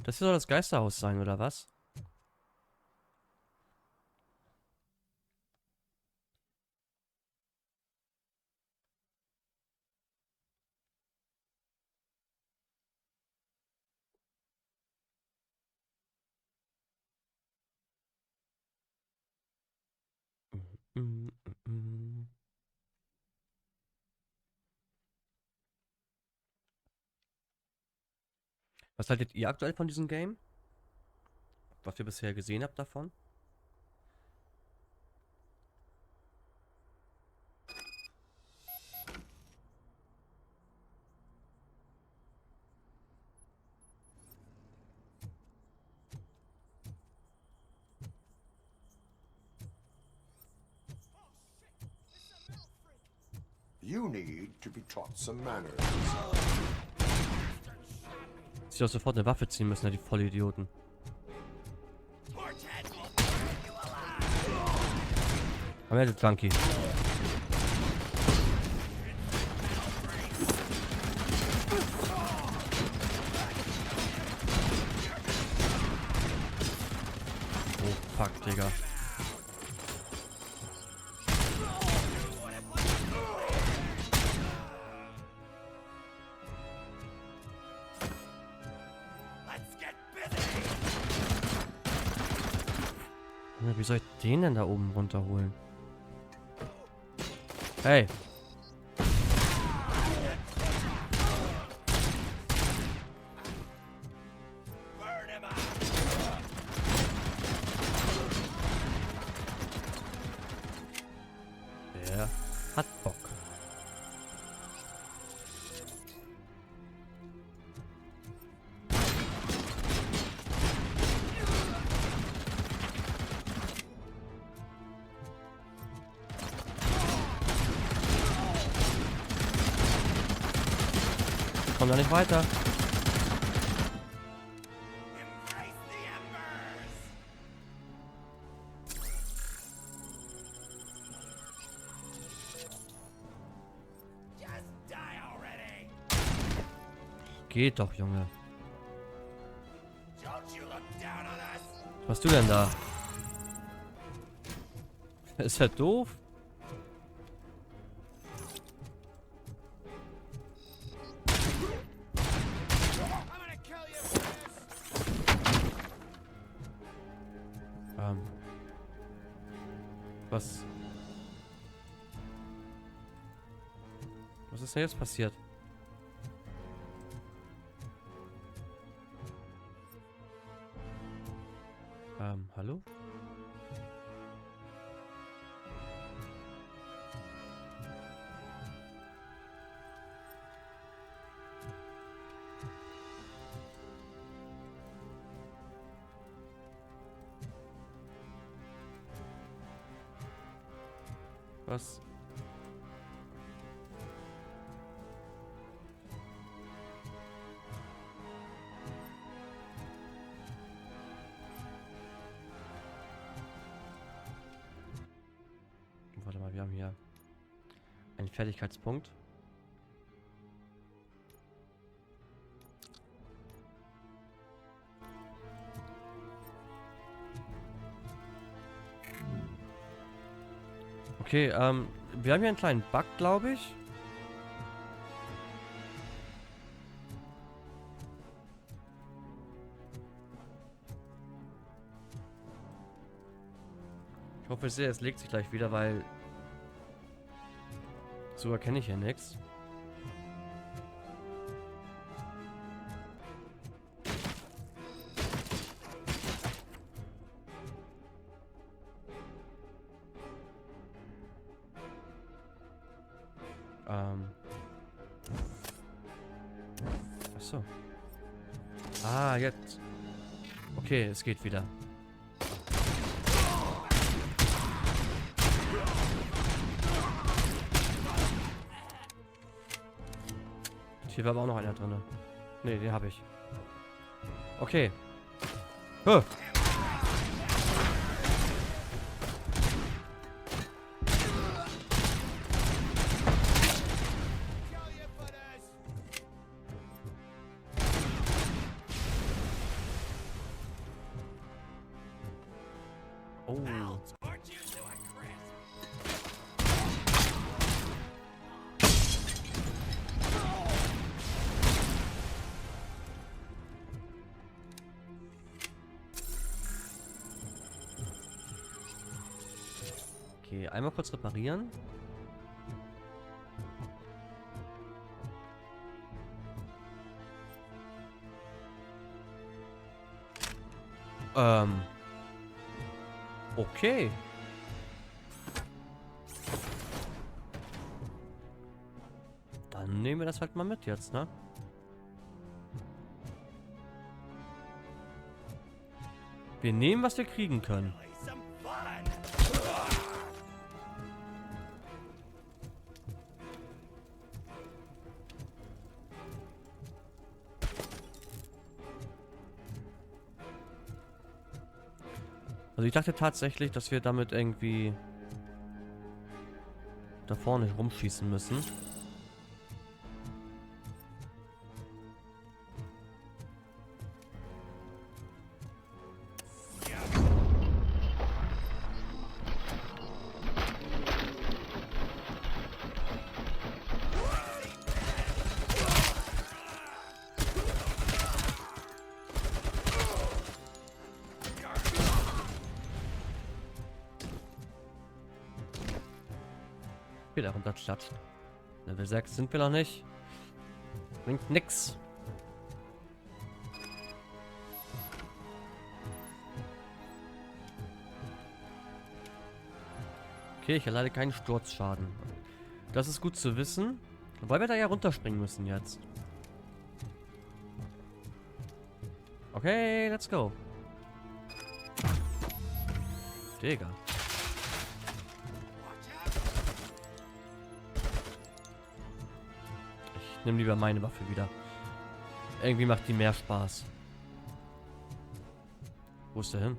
Das hier soll das Geisterhaus sein, oder was? Was haltet ihr aktuell von diesem Game? Was ihr bisher gesehen habt davon? You need to be taught some manners. Sie auch sofort eine Waffe ziehen müssen, ja, die Vollidioten. Komm her, du Junkie. Oh, fuck, Digga. Wie soll ich den denn da oben runterholen? Hey! Der hat Bock. Komm da nicht weiter. Geht doch, Junge. Was machst du denn da? Ist ja doof. Was ist denn jetzt passiert? Hallo? Was? Warte mal, wir haben hier einen Fertigkeitspunkt. Okay, wir haben hier einen kleinen Bug, glaube ich. Ich hoffe sehr, es legt sich gleich wieder, weil so erkenne ich hier nichts. Achso. Ah, jetzt. Okay, es geht wieder. Hier war aber auch noch einer drin. Ne, den habe ich. Okay. Huh. Oh. Okay, einmal kurz reparieren. Okay. Dann nehmen wir das halt mal mit jetzt, ne? Wir nehmen, was wir kriegen können. Also ich dachte tatsächlich, dass wir damit irgendwie da vorne rumschießen müssen. Wieder runterklatscht. Level 6 sind wir noch nicht. Bringt nix. Okay, ich erleide keinen Sturzschaden. Das ist gut zu wissen. Weil wir da ja runterspringen müssen jetzt. Okay, let's go. Digga. Ich nehme lieber meine Waffe wieder. Irgendwie macht die mehr Spaß. Wo ist der hin?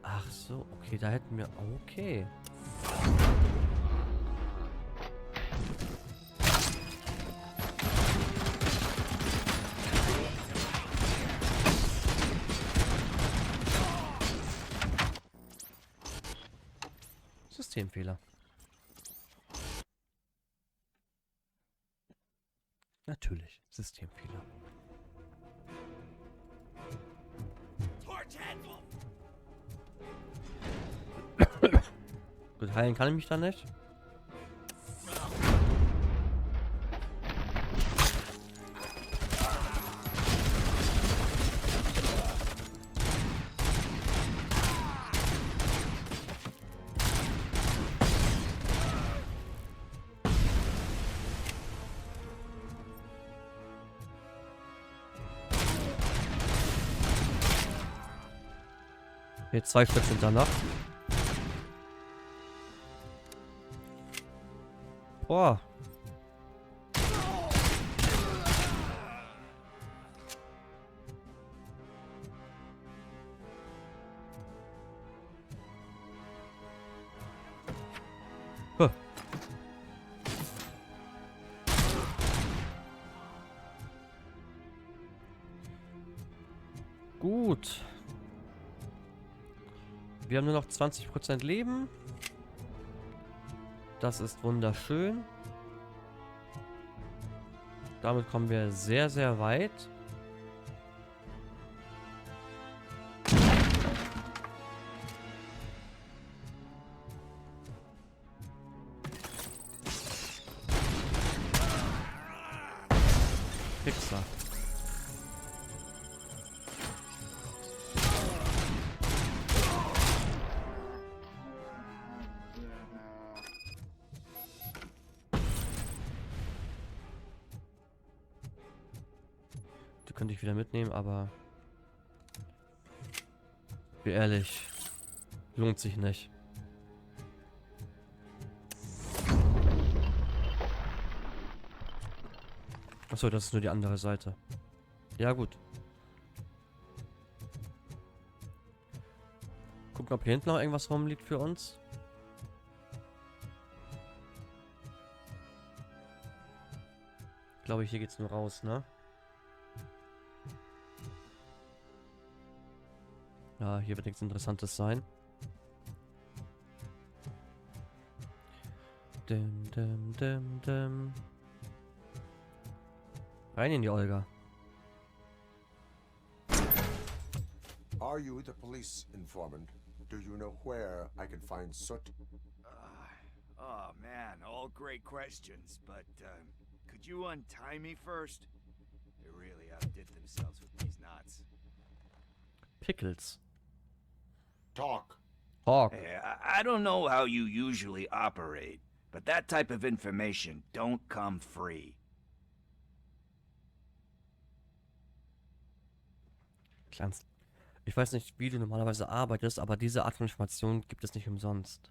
Ach so, okay, da hätten wir... Okay. Systemfehler. Natürlich, Systemfehler. Gut, heilen kann ich mich da nicht. Jetzt 2 Stück sind danach. Boah. Huh. Gut. Wir haben nur noch 20% Leben. Das ist wunderschön. Damit kommen wir sehr, sehr weit. Fixer. Könnte ich wieder mitnehmen, aber wie ehrlich, lohnt sich nicht. Achso, das ist nur die andere Seite. Ja, gut. Gucken, ob hier hinten noch irgendwas rumliegt für uns. Ich glaube, hier geht's nur raus, ne? Ja, hier wird nichts Interessantes sein. Dim, dim, dim, dim. Rein in die Olga. Are you the police informant? Do you know where I can find Soot? Oh man, all great questions, but could you untie me first? They really outdid themselves with these knots. Pickles. Talk. Talk. Hey, I don't know how you usually operate, but that type of information don't come free. Kleinst. Ich weiß nicht, wie du normalerweise arbeitest, aber diese Art von Information gibt es nicht umsonst.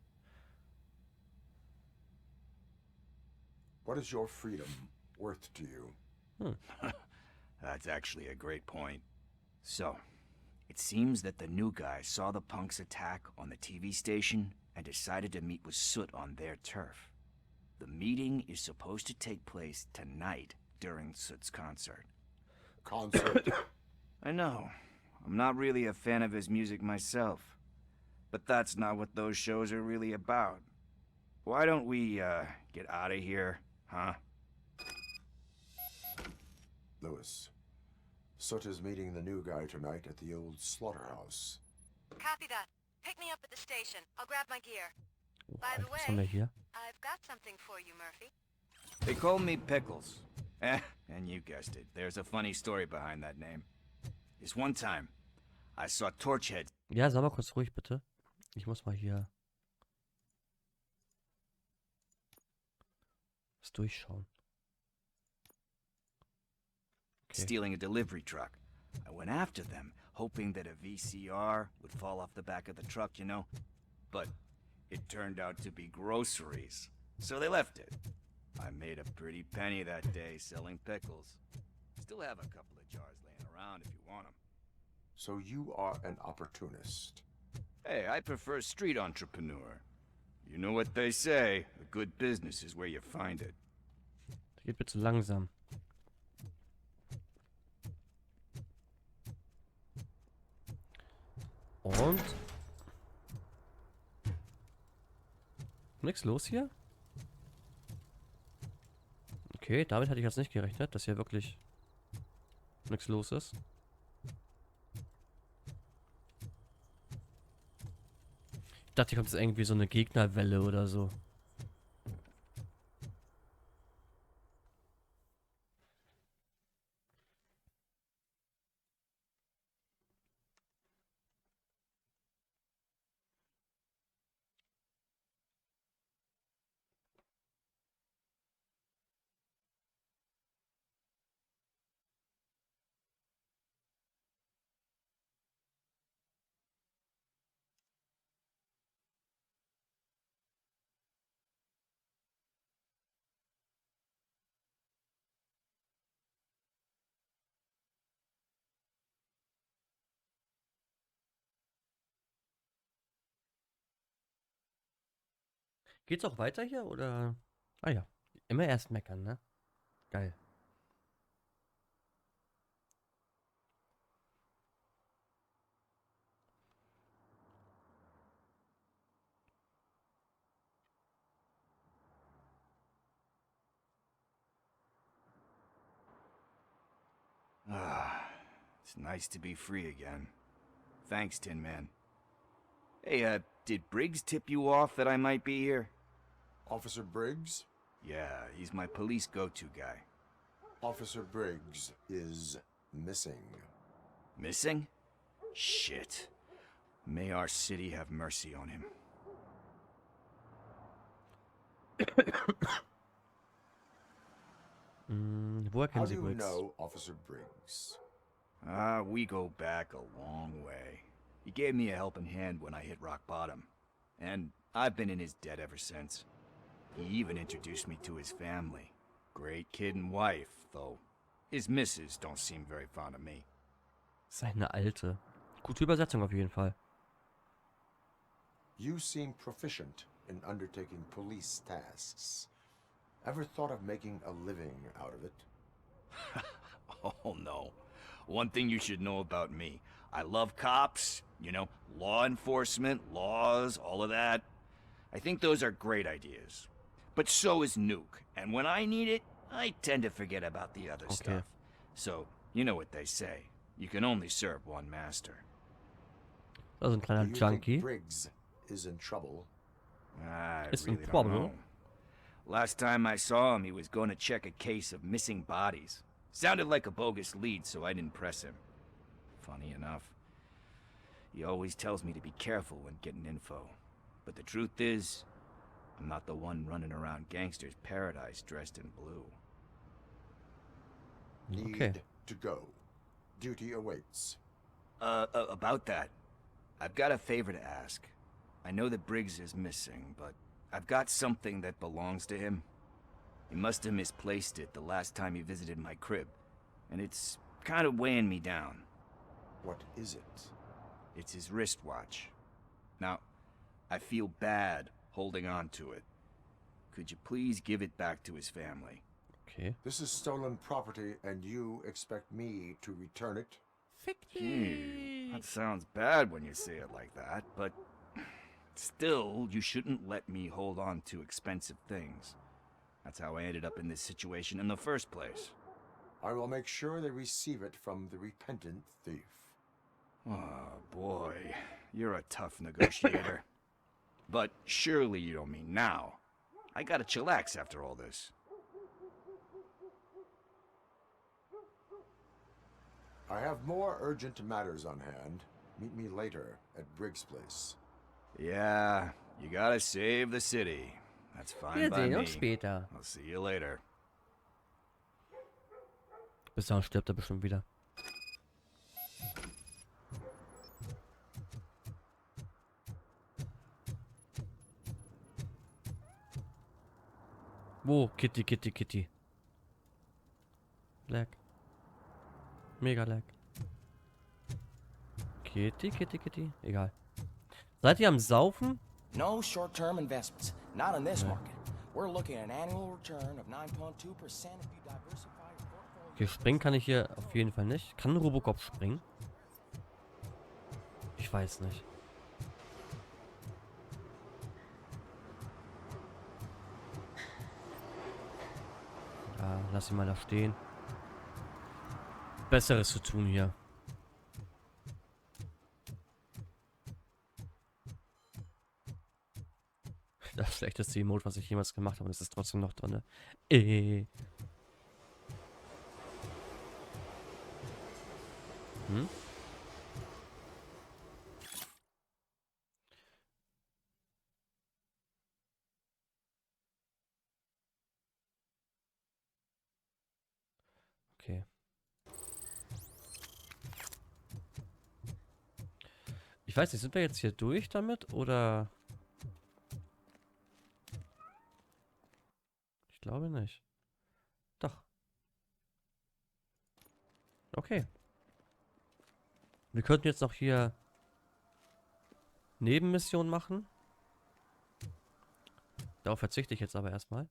What is your freedom worth to you? That's actually a great point. So, it seems that the new guy saw the punks' attack on the TV station and decided to meet with Soot on their turf. The meeting is supposed to take place tonight during Soot's concert. Concert? I know. I'm not really a fan of his music myself. But that's not what those shows are really about. Why don't we, get out of here, huh? Lewis, Soot is meeting the new guy tonight at the old slaughterhouse. Copy that. Pick me up at the station. I'll grab my gear. By the Was haben wir way, hier? I've got something for you, Murphy. They call me Pickles. And you guessed it. There's a funny story behind that name. This one time, I saw Torchhead. Ja, sag mal kurz ruhig, bitte. Ich muss mal hier was durchschauen. Okay. Stealing a delivery truck. I went after them, hoping that a VCR would fall off the back of the truck, you know? But it turned out to be groceries. So they left it. I made a pretty penny that day selling pickles. Still have a couple of jars laying around if you want them. So you are an opportunist. Hey, I prefer street entrepreneur. You know what they say, a good business is where you find it. Das geht bitte langsam. Und? Nix los hier? Okay, damit hatte ich jetzt nicht gerechnet, dass hier wirklich nichts los ist. Ich dachte, hier kommt jetzt irgendwie so eine Gegnerwelle oder so. Geht's auch weiter hier oder? Ah ja, immer erst meckern, ne? Geil. It's nice to be free again. Thanks, Tin Man. Hey, did Briggs tip you off that I might be here? Officer Briggs? Yeah, he's my police go-to guy. Officer Briggs is missing. Missing? Shit. May our city have mercy on him. Woher kennen How Sie do you Briggs? know Officer Briggs? We go back a long way. He gave me a helping hand when I hit rock bottom. And I've been in his debt ever since. He even introduced me to his family. Great kid and wife, though his missus don't seem very fond of me. Seine alte. Gute Übersetzung auf jeden Fall. You seem proficient in undertaking police tasks. Ever thought of making a living out of it? Oh no. One thing you should know about me. I love cops, you know, law enforcement, laws, all of that. I think those are great ideas. But so is Nuke, and when I need it, I tend to forget about the other stuff. So, you know what they say. You can only serve one master. Also ein kleiner Junkie. Briggs is in trouble? I Ist really in don't trouble. know. Last time I saw him, he was going to check a case of missing bodies. Sounded like a bogus lead, so I didn't press him. Funny enough, he always tells me to be careful when getting info. But the truth is, I'm not the one running around gangsters' paradise dressed in blue. Need to go. Duty awaits. About that, I've got a favor to ask. I know that Briggs is missing, but I've got something that belongs to him. He must have misplaced it the last time he visited my crib, and it's kind of weighing me down. What is it? It's his wristwatch. Now, I feel bad holding on to it. Could you please give it back to his family? Okay. This is stolen property, and you expect me to return it? That sounds bad when you say it like that, but still, you shouldn't let me hold on to expensive things. That's how I ended up in this situation in the first place. I will make sure they receive it from the repentant thief. Oh, boy. You're a tough negotiator. But surely you don't mean now. I gotta chillax after all this. I have more urgent matters on hand. Meet me later at Briggs' place. Yeah, you gotta save the city. That's fine Wir by sehen me. uns später. I'll see you later. Bis dahin stirbt er bestimmt wieder. Wo? Kitty, Kitty, Kitty. Lag. Mega lag. Kitty, Kitty, Kitty. Egal. Seid ihr am Saufen? No short-term investments. Not in this market. We're looking at an annual return of 9.2% if you diversify your portfolio. Okay, springen kann ich hier auf jeden Fall nicht. Kann RoboCop springen? Ich weiß nicht. Ja, lass ihn mal da stehen. Besseres zu tun hier. Das schlechteste Emote, was ich jemals gemacht habe, und es ist trotzdem noch drin. Hm? Okay. Ich weiß nicht, sind wir jetzt hier durch damit, oder? Ich glaube nicht. Doch. Okay. Wir könnten jetzt noch hier Nebenmissionen machen. Darauf verzichte ich jetzt aber erstmal.